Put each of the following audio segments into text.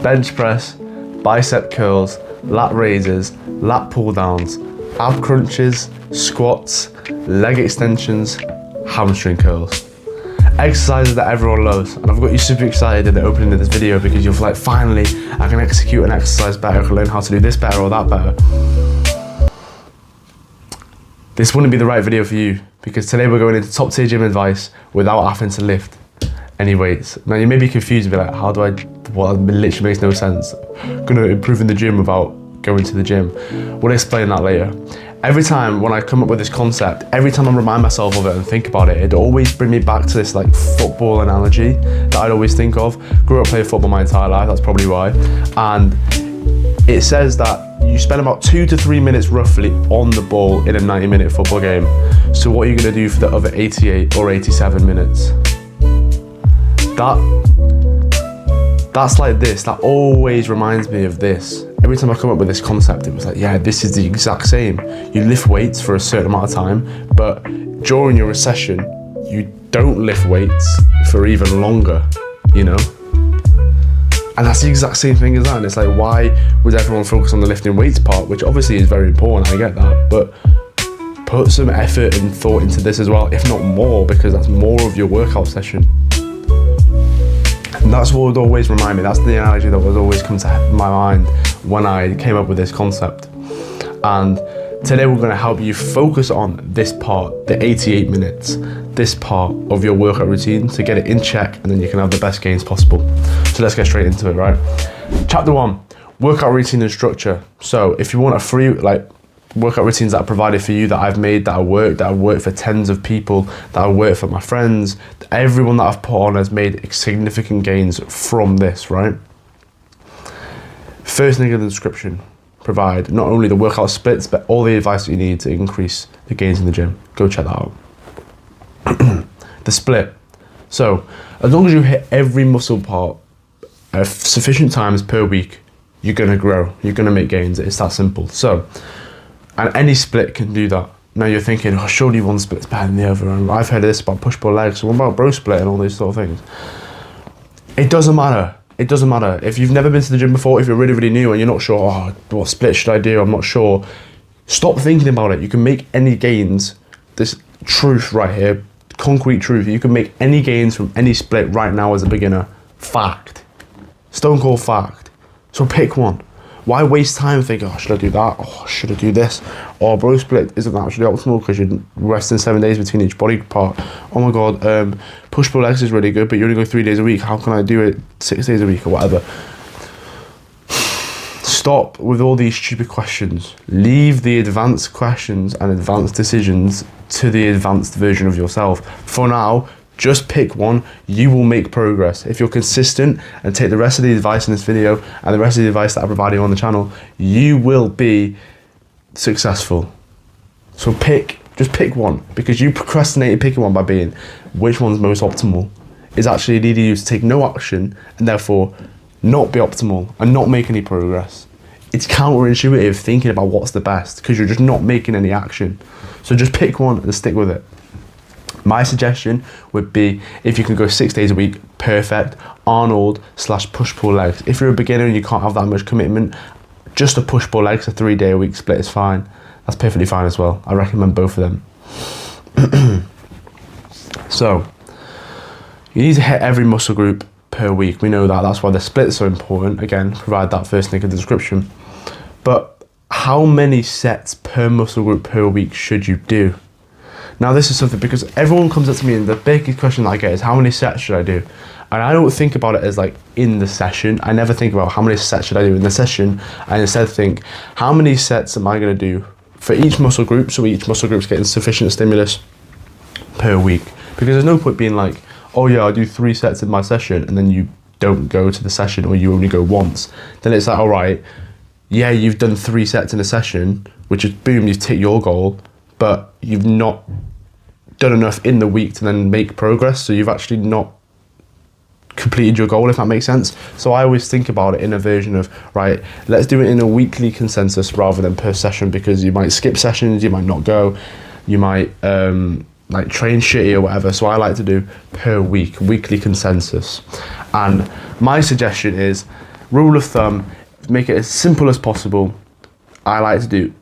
bench press, bicep curls, lat raises, lat pull downs, ab crunches, squats, leg extensions, hamstring curls. Exercises that everyone loves, and I've got you super excited at the opening of this video because you're like, finally, I can execute an exercise better, I can learn how to do this better or that better. This wouldn't be the right video for you because today we're going into top tier gym advice without having to lift any weights. Now you may be confused and be like, how do I, well, it literally makes no sense. I'm gonna improve in the gym without going to the gym. We'll explain that later. Every time when I come up with this concept, every time I remind myself of it and think about it, it'd always bring me back to this like football analogy that I'd always think of. Grew up playing football my entire life, that's probably why. And it says that you spend about 2 to 3 minutes roughly on the ball in a 90-minute football game. So what are you gonna do for the other 88 or 87 minutes? That's like this, that always reminds me of this. Every time I come up with this concept, it was like, yeah, this is the exact same. You lift weights for a certain amount of time, but during your session, you don't lift weights for even longer, you know? And that's the exact same thing as that. And it's like, why would everyone focus on the lifting weights part, which obviously is very important, I get that, but put some effort and thought into this as well, if not more, because that's more of your workout session. And that's what would always remind me, that's the analogy that would always come to my mind when I came up with this concept. And today we're going to help you focus on this part, the 88 minutes, this part of your workout routine to get it in check, and then you can have the best gains possible. So let's get straight into it, right? Chapter 1, workout routine and structure. So if you want a free, like, workout routines that are provided for you, that I've made, that have worked for tens of people, that have worked for my friends, everyone that I've put on has made significant gains from this, right? First link in the description, provide not only the workout splits, but all the advice that you need to increase the gains in the gym. Go check that out. The split. So, as long as you hit every muscle part sufficient times per week, you're gonna grow, you're gonna make gains. It's that simple. So, and any split can do that. Now you're thinking, oh, surely one split's better than the other. And I've heard of this about push-pull legs. So what about bro split and all these sort of things? It doesn't matter. It doesn't matter. If you've never been to the gym before, if you're really, really new and you're not sure, oh, what split should I do? I'm not sure. Stop thinking about it. You can make any gains. This truth right here, concrete truth. You can make any gains from any split right now as a beginner. Fact. Stone cold fact. So pick one. Why waste time thinking, oh, should I do that? Oh, should I do this? Or bro split isn't actually optimal because you're resting 7 days between each body part. Oh my God, push-pull legs is really good, but you only go 3 days a week. How can I do it 6 days a week or whatever? Stop with all these stupid questions. Leave the advanced questions and advanced decisions to the advanced version of yourself. For now, just pick one, you will make progress. If you're consistent and take the rest of the advice in this video and the rest of the advice that I'm providing on the channel, you will be successful. So just pick one, because you procrastinated picking one by being which one's most optimal is actually leading you to take no action and therefore not be optimal and not make any progress. It's counterintuitive thinking about what's the best because you're just not making any action. So just pick one and stick with it. My suggestion would be, if you can go 6 days a week, perfect. Arnold / push-pull legs. If you're a beginner and you can't have that much commitment, just a push-pull legs, a 3 day a week split is fine. That's perfectly fine as well. I recommend both of them. So, you need to hit every muscle group per week. We know that. That's why the splits are so important. Again, provide that first link in the description. But how many sets per muscle group per week should you do? Now this is something, because everyone comes up to me and the biggest question that I get is, how many sets should I do? And I don't think about it as like in the session. I never think about how many sets should I do in the session. I instead think, how many sets am I going to do for each muscle group, so each muscle group's getting sufficient stimulus per week? Because there's no point being like, oh yeah, I do 3 sets in my session and then you don't go to the session or you only go once. Then it's like, all right, yeah, you've done 3 sets in a session, which is boom, you've ticked your goal, but you've not done enough in the week to then make progress. So you've actually not completed your goal, if that makes sense. So I always think about it in a version of, right, let's do it in a weekly consensus rather than per session, because you might skip sessions, you might not go, you might like train shitty or whatever. So I like to do per week, weekly consensus. And my suggestion is, rule of thumb, make it as simple as possible. I like to do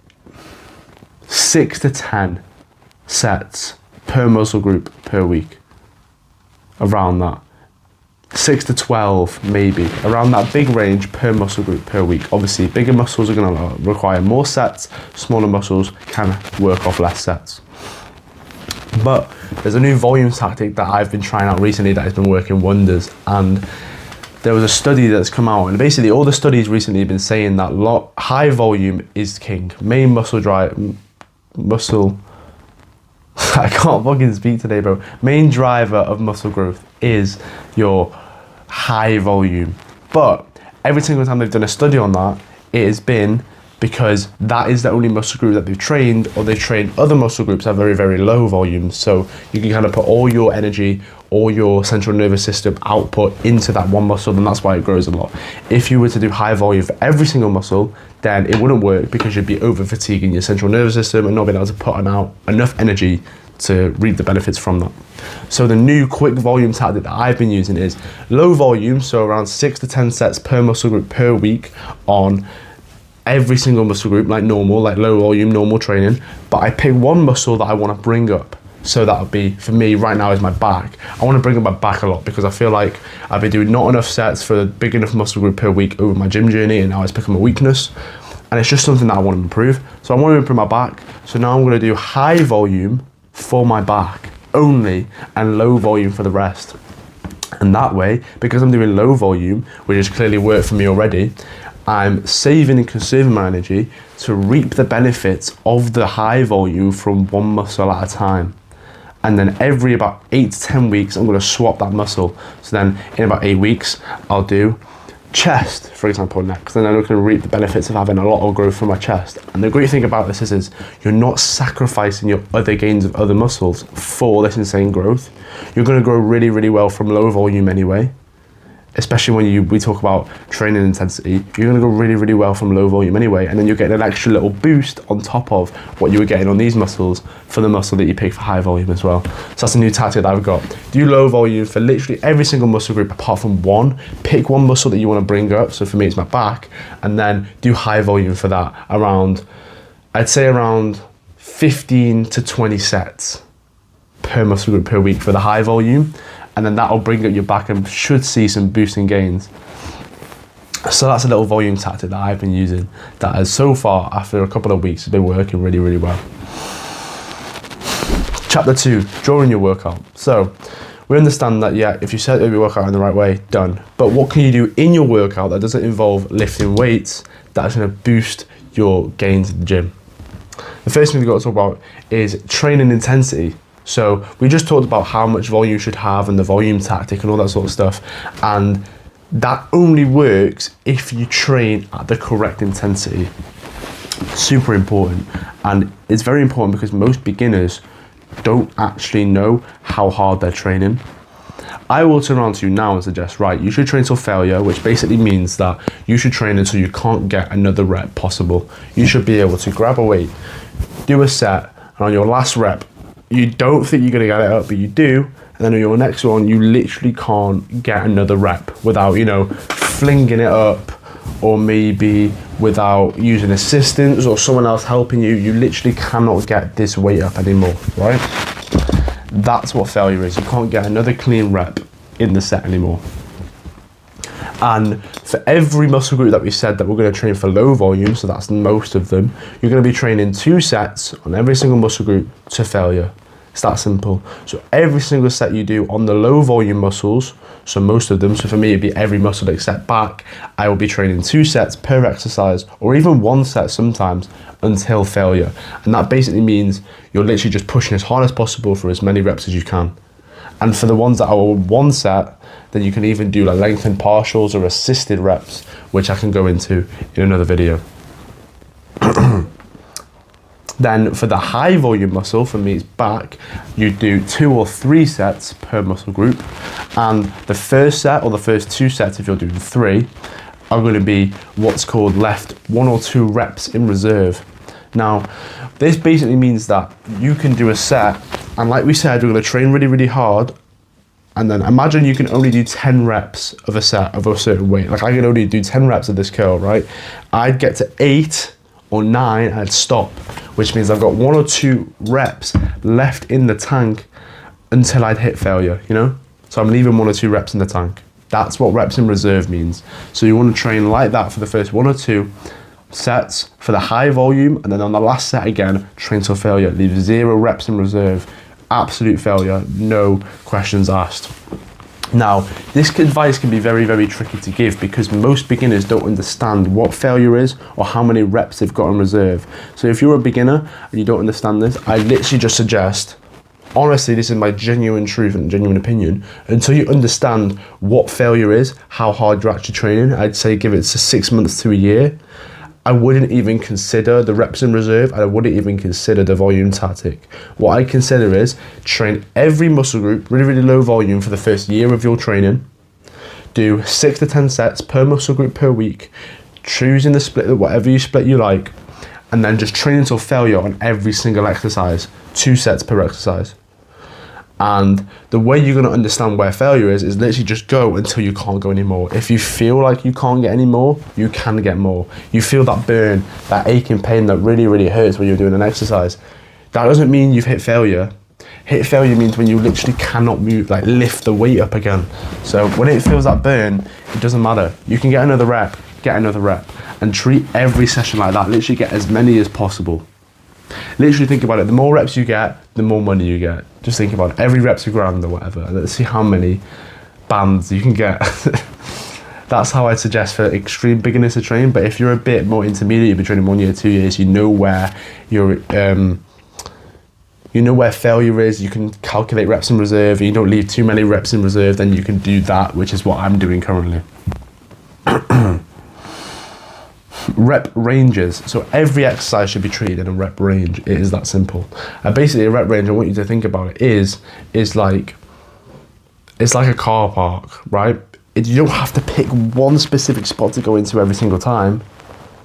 6 to 10 sets per muscle group per week. Around that. 6 to 12 maybe, around that big range per muscle group per week. Obviously bigger muscles are going to require more sets, smaller muscles can work off less sets. But there's a new volume tactic that I've been trying out recently that has been working wonders, and there was a study that's come out, and basically all the studies recently have been saying that high volume is king. Main muscle I can't fucking speak today, bro. Main driver of muscle growth is your high volume. But every single time they've done a study on that, it has been because that is the only muscle group that they've trained, or they've trained other muscle groups at very, very low volumes. So you can kind of put all your energy, all your central nervous system output into that one muscle, and that's why it grows a lot. If you were to do high volume for every single muscle, then it wouldn't work because you'd be over fatiguing your central nervous system and not being able to put out enough energy to reap the benefits from that. So the new quick volume tactic that I've been using is low volume, so around 6 to 10 sets per muscle group per week on every single muscle group, like normal, like low volume, normal training. But I pick one muscle that I want to bring up. So that would be, for me right now, is my back. I want to bring up my back a lot because I feel like I've been doing not enough sets for a big enough muscle group per week over my gym journey, and now it's become a weakness. And it's just something that I want to improve. So I want to improve my back. So now I'm going to do high volume for my back only and low volume for the rest. And that way, because I'm doing low volume, which has clearly worked for me already, I'm saving and conserving my energy to reap the benefits of the high volume from one muscle at a time. And then every about 8 to 10 weeks, I'm going to swap that muscle. So then in about 8 weeks, I'll do chest, for example, next. And then I'm going to reap the benefits of having a lot of growth from my chest. And the great thing about this is you're not sacrificing your other gains of other muscles for this insane growth. You're going to grow really, really well from low volume anyway. Especially when we talk about training intensity, you're gonna go really, really well from low volume anyway, and then you're getting an extra little boost on top of what you were getting on these muscles for the muscle that you pick for high volume as well. So that's a new tactic that I've got. Do low volume for literally every single muscle group apart from one. Pick one muscle that you wanna bring up, so for me it's my back, and then do high volume for that around, I'd say around 15 to 20 sets per muscle group per week for the high volume. And then that'll bring up your back and should see some boosting gains. So that's a little volume tactic that I've been using that has so far, after a couple of weeks, has been working really, really well. Chapter 2, during your workout. So we understand that, yeah, if you set up your workout in the right way, done. But what can you do in your workout that doesn't involve lifting weights that's gonna boost your gains in the gym? The first thing we've got to talk about is training intensity. So we just talked about how much volume you should have and the volume tactic and all that sort of stuff. And that only works if you train at the correct intensity. Super important. And it's very important because most beginners don't actually know how hard they're training. I will turn around to you now and suggest, right, you should train till failure, which basically means that you should train until you can't get another rep possible. You should be able to grab a weight, do a set, and on your last rep, you don't think you're going to get it up, but you do. And then on your next one, you literally can't get another rep without, flinging it up, or maybe without using assistance or someone else helping you. You literally cannot get this weight up anymore, right? That's what failure is. You can't get another clean rep in the set anymore. And for every muscle group that we said that we're going to train for low volume, so that's most of them, you're going to be training 2 sets on every single muscle group to failure. It's that simple. So every single set you do on the low volume muscles, so most of them, so for me it'd be every muscle except back, I will be training 2 sets per exercise, or even 1 set sometimes, until failure. And that basically means you're literally just pushing as hard as possible for as many reps as you can. And for the ones that are 1 set, then you can even do like lengthened partials or assisted reps, which I can go into in another video. Then for the high volume muscle, for me it's back, you do 2 or 3 sets per muscle group. And the first set, or the first 2 sets, if you're doing 3, are going to be what's called left 1 or 2 reps in reserve. Now, this basically means that you can do a set, and like we said, we're going to train really, really hard, And then imagine you can only do 10 reps of a set of a certain weight. Like I can only do 10 reps of this curl, right? I'd get to 8 or 9 and I'd stop, which means I've got 1 or 2 reps left in the tank until I'd hit failure, you know? So I'm leaving 1 or 2 reps in the tank. That's what reps in reserve means. So you want to train like that for the first 1 or 2 sets for the high volume, and then on the last set again, train till failure. Leave 0 reps in reserve. Absolute failure, no questions asked. Now, this advice can be very, very tricky to give because most beginners don't understand what failure is or how many reps they've got in reserve. So if you're a beginner and you don't understand this, I literally just suggest, honestly, this is my genuine truth and genuine opinion, until you understand what failure is, how hard you're actually training, I'd say give it 6 months to a year. I wouldn't even consider the reps in reserve, and I wouldn't even consider the volume tactic. What I consider is train every muscle group, really, really low volume for the first year of your training. Do 6 to 10 sets per muscle group per week, choosing the split, whatever you split you like, and then just train until failure on every single exercise, 2 sets per exercise. And the way you're going to understand where failure is literally just go until you can't go anymore. If you feel like you can't get any more, you can get more. You feel that burn, that aching pain that really, really hurts when you're doing an exercise. That doesn't mean you've hit failure. Hit failure means when you literally cannot move, like lift the weight up again. So when it feels that burn, it doesn't matter. You can get another rep, and treat every session like that. Literally get as many as possible. Literally think about it, the more reps you get, the more money you get. Just think about it, every rep's a grand or whatever, and let's see how many bands you can get. That's how I'd suggest for extreme beginners to train, but if you're a bit more intermediate, you've been training 1 year, 2 years, you know where failure is, you can calculate reps in reserve, and you don't leave too many reps in reserve, then you can do that, which is what I'm doing currently. Rep ranges. So every exercise should be treated in a rep range. It is that simple. And basically a rep range, I want you to think about it, is like, it's like a car park, right? You don't have to pick one specific spot to go into every single time.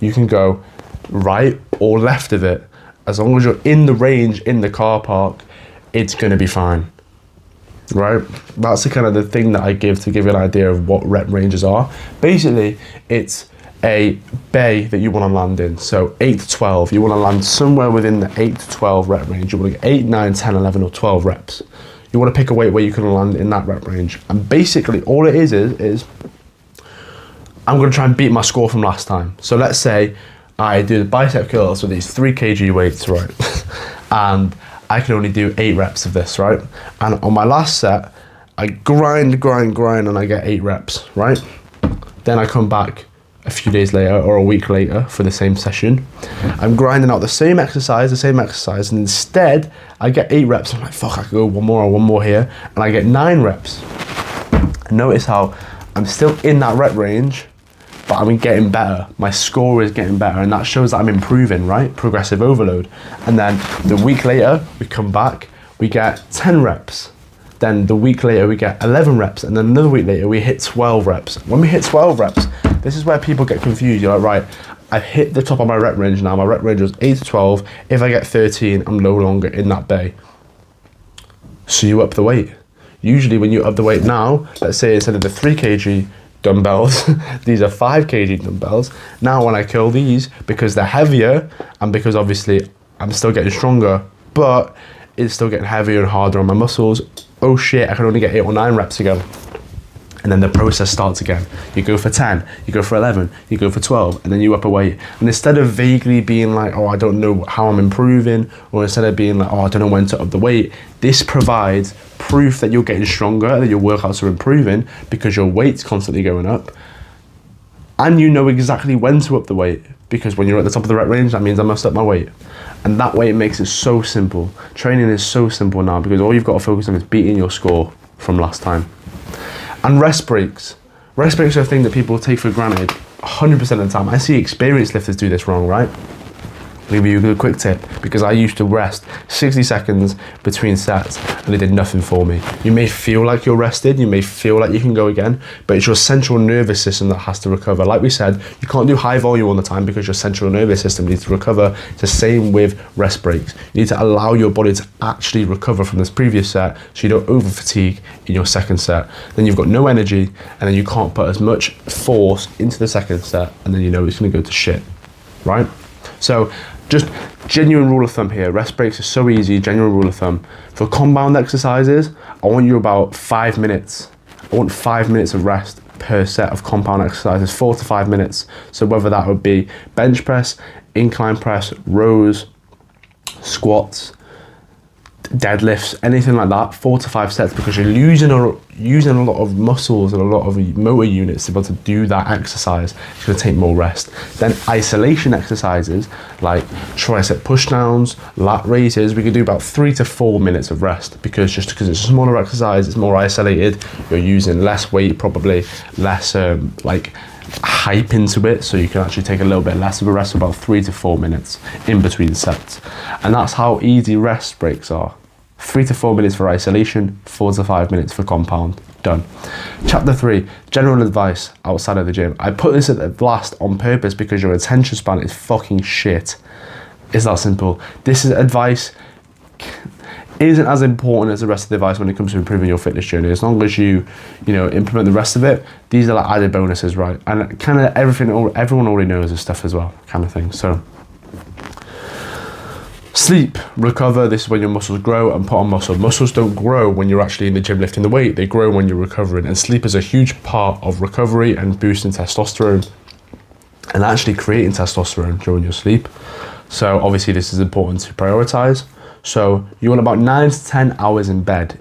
You can go right or left of it. As long as you're in the range in the car park, it's gonna be fine, right? That's the kind of the thing that I give to give you an idea of what rep ranges are. Basically, it's a bay that you want to land in. So 8 to 12, you want to land somewhere within the 8 to 12 rep range. You want to get 8, 9, 10, 11 or 12 reps. You want to pick a weight where you can land in that rep range. And basically all it is I'm going to try and beat my score from last time. So let's say I do the bicep curls with these 3 kg weights, right? And I can only do 8 reps of this, right? And on my last set, I grind and I get 8 reps, right? Then I come back a few days later or a week later for the same session. I'm grinding out the same exercise, and instead I get 8 reps. I'm like, fuck, I could go one more here, and I get 9 reps. And notice how I'm still in that rep range, but I'm getting better. My score is getting better, and that shows that I'm improving, right? Progressive overload. And then the week later, we come back, we get 10 reps. Then the week later, we get 11 reps, and then another week later, we hit 12 reps. When we hit 12 reps, this is where people get confused. You're like, right, I've hit the top of my rep range now. My rep range was 8 to 12. If I get 13, I'm no longer in that bay. So you up the weight. Usually when you up the weight now, let's say instead of the 3 kg dumbbells, these are 5 kg dumbbells. Now when I curl these, because they're heavier, and because obviously I'm still getting stronger, but it's still getting heavier and harder on my muscles, oh shit, I can only get 8 or 9 reps again. And then the process starts again. You go for 10, you go for 11, you go for 12, and then you up a weight. And instead of vaguely being like, oh, I don't know how I'm improving, or instead of being like, oh, I don't know when to up the weight, this provides proof that you're getting stronger, that your workouts are improving because your weight's constantly going up. And you know exactly when to up the weight, because when you're at the top of the rep range, that means I must up my weight. And that way it makes it so simple. Training is so simple now because all you've got to focus on is beating your score from last time. And rest breaks. Rest breaks are a thing that people take for granted 100% of the time. I see experienced lifters do this wrong, right? give you a good quick tip, because I used to rest 60 seconds between sets and it did nothing for me. You may feel like you're rested, you may feel like you can go again, but it's your central nervous system that has to recover. Like we said, you can't do high volume all the time because your central nervous system needs to recover. It's the same with rest breaks. You need to allow your body to actually recover from this previous set so you don't over fatigue in your second set. Then you've got no energy, and then you can't put as much force into the second set, and then you know it's going to go to shit, right? So just genuine rule of thumb here. Rest breaks are so easy. Genuine rule of thumb. For compound exercises, I want you about 5 minutes. I want 5 minutes of rest per set of compound exercises, 4 to 5 minutes. So whether that would be bench press, incline press, rows, squats, deadlifts, anything like that, 4 to 5 sets, because you're using a lot of muscles and a lot of motor units to be able to do that exercise. It's going to take more rest. Then isolation exercises like tricep push downs, lat raises, we could do about 3 to 4 minutes of rest, because it's a smaller exercise, it's more isolated, you're using less weight, probably less like hype into it, so you can actually take a little bit less of a rest, about 3 to 4 minutes in between sets. And that's how easy rest breaks are. 3 to 4 minutes for isolation, 4 to 5 minutes for compound. Done. Chapter 3, general advice outside of the gym. I put this at the last on purpose because your attention span is fucking shit. It's that simple. This is advice isn't as important as the rest of the advice when it comes to improving your fitness journey. As long as you implement the rest of it, these are like added bonuses, right? And kind of everyone already knows this stuff as well, kind of thing. So sleep, recover. This is when your muscles grow and put on muscle. Muscles don't grow when you're actually in the gym lifting the weight. They grow when you're recovering. And sleep is a huge part of recovery and boosting testosterone and actually creating testosterone during your sleep. So obviously this is important to prioritize. So you want about 9 to 10 hours in bed.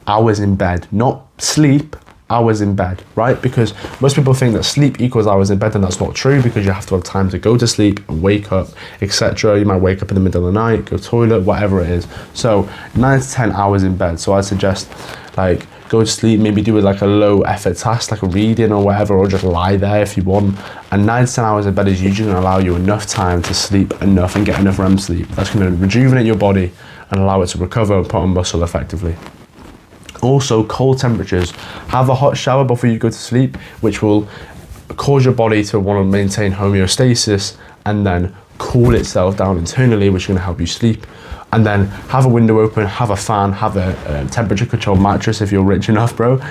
Hours in bed, not sleep, hours in bed, right? Because most people think that sleep equals hours in bed, and that's not true, because you have to have time to go to sleep and wake up, etc. You might wake up in the middle of the night, go to the toilet, whatever it is. So 9 to 10 hours in bed. So I suggest like go to sleep, maybe do like a low effort task like a reading or whatever, or just lie there if you want. And 9 to 10 hours in bed is usually going to allow you enough time to sleep enough and get enough REM sleep. That's going to rejuvenate your body and allow it to recover and put on muscle effectively. Also, cold temperatures. Have a hot shower before you go to sleep, which will cause your body to want to maintain homeostasis and then cool itself down internally, which is going to help you sleep. And then have a window open, have a fan, have a temperature control mattress if you're rich enough, bro.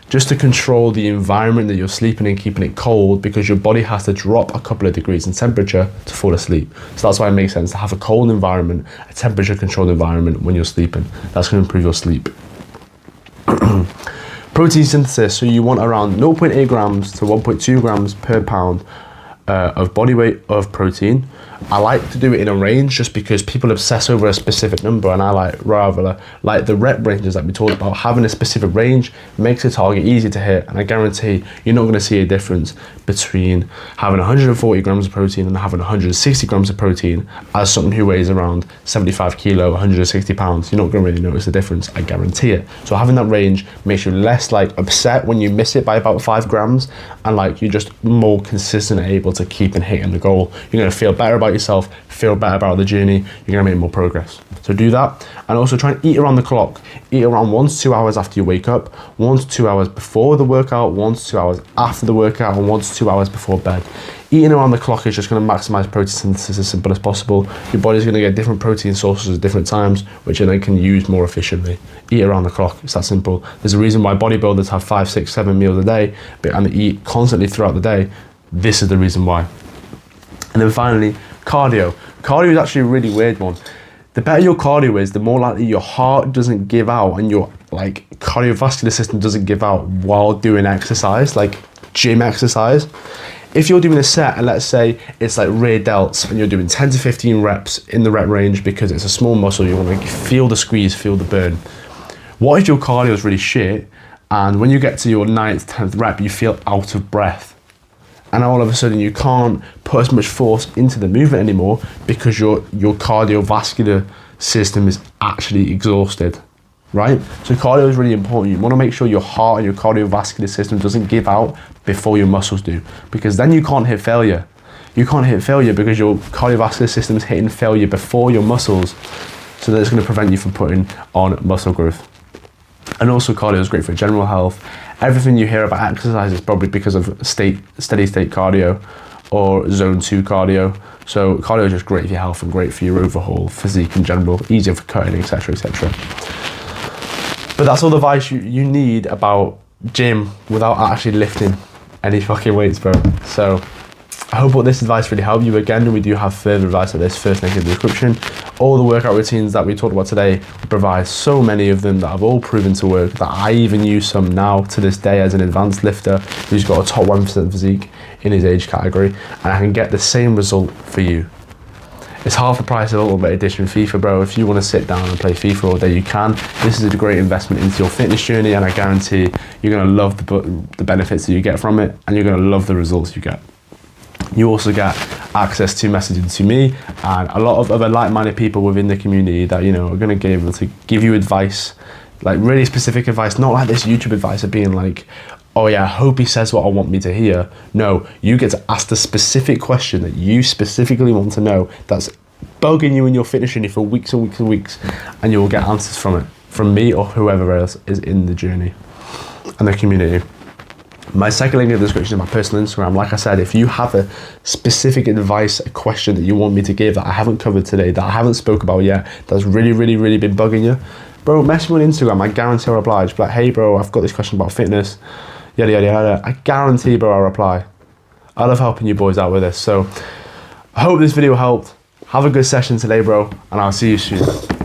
Just to control the environment that you're sleeping in, keeping it cold, because your body has to drop a couple of degrees in temperature to fall asleep. So that's why it makes sense to have a cold environment, a temperature controlled environment when you're sleeping. That's going to improve your sleep. Protein synthesis. So you want around 0.8 grams to 1.2 grams per pound of body weight of protein. I like to do it in a range just because people obsess over a specific number, and I like the rep ranges that we talked about. Having a specific range makes the target easy to hit, and I guarantee you're not going to see a difference between having 140 grams of protein and having 160 grams of protein as someone who weighs around 75 kilo, 160 pounds. You're not going to really notice the difference, I guarantee it. So having that range makes you less like upset when you miss it by about 5 grams, and like you're just more consistent and able to keep and hitting the goal. You're going to feel better about yourself, feel better about the journey, you're going to make more progress. So do that, and also try and eat around the clock. Eat around 1 to 2 hours after you wake up, 1 to 2 hours before the workout, 1 to 2 hours after the workout, and 1 to 2 hours before bed. Eating around the clock is just going to maximize protein synthesis as simple as possible. Your body's going to get different protein sources at different times, which they can use more efficiently. Eat around the clock, it's that simple. There's a reason why bodybuilders have 5, 6, 7 meals a day, and they eat constantly throughout the day. This is the reason why. And then finally, cardio. Cardio is actually a really weird one. The better your cardio is, the more likely your heart doesn't give out and your like cardiovascular system doesn't give out while doing exercise, like gym exercise. If you're doing a set, and let's say it's like rear delts, and you're doing 10 to 15 reps in the rep range because it's a small muscle, you want to feel the squeeze, feel the burn. What if your cardio is really shit, and when you get to your 9th, 10th rep, you feel out of breath? And all of a sudden you can't put as much force into the movement anymore because your cardiovascular system is actually exhausted, right? So cardio is really important. You want to make sure your heart and your cardiovascular system doesn't give out before your muscles do, because then you can't hit failure. you can't hit failure because your cardiovascular system is hitting failure before your muscles. So that's going to prevent you from putting on muscle growth. And also cardio is great for general health. Everything you hear about exercise is probably because of steady state cardio or zone 2 cardio. So cardio is just great for your health and great for your overall physique in general, easier for cutting, etc, etc. But that's all the advice you need about gym without actually lifting any fucking weights, bro. So I hope all this advice really helped you. Again, we do have further advice at this first link in the description. All the workout routines that we talked about today, we provide so many of them that have all proven to work, that I even use some now to this day as an advanced lifter who's got a top 1% physique in his age category, and I can get the same result for you. It's half the price of Ultimate Edition FIFA, bro. If you want to sit down and play FIFA all day, you can. This is a great investment into your fitness journey, and I guarantee you're going to love the benefits that you get from it, and you're going to love the results you get. You also get access to messaging to me and a lot of other like-minded people within the community that, you know, are going to be able to give you advice, like really specific advice, not like this YouTube advice of being like, oh yeah, I hope he says what I want me to hear. No, you get to ask the specific question that you specifically want to know, that's bugging you in your fitness journey for weeks and weeks and weeks, and you will get answers from it, from me or whoever else is in the journey and the community. My second link in the description is my personal Instagram. Like I said, if you have a specific advice, a question that you want me to give that I haven't covered today, that I haven't spoke about yet, that's really been bugging you, bro, message me on Instagram. I guarantee I'll reply. Just be like, hey bro, I've got this question about fitness, yada yada yada. I guarantee, bro, I'll reply. I love helping you boys out with this. So I hope this video helped. Have a good session today, bro, and I'll see you soon.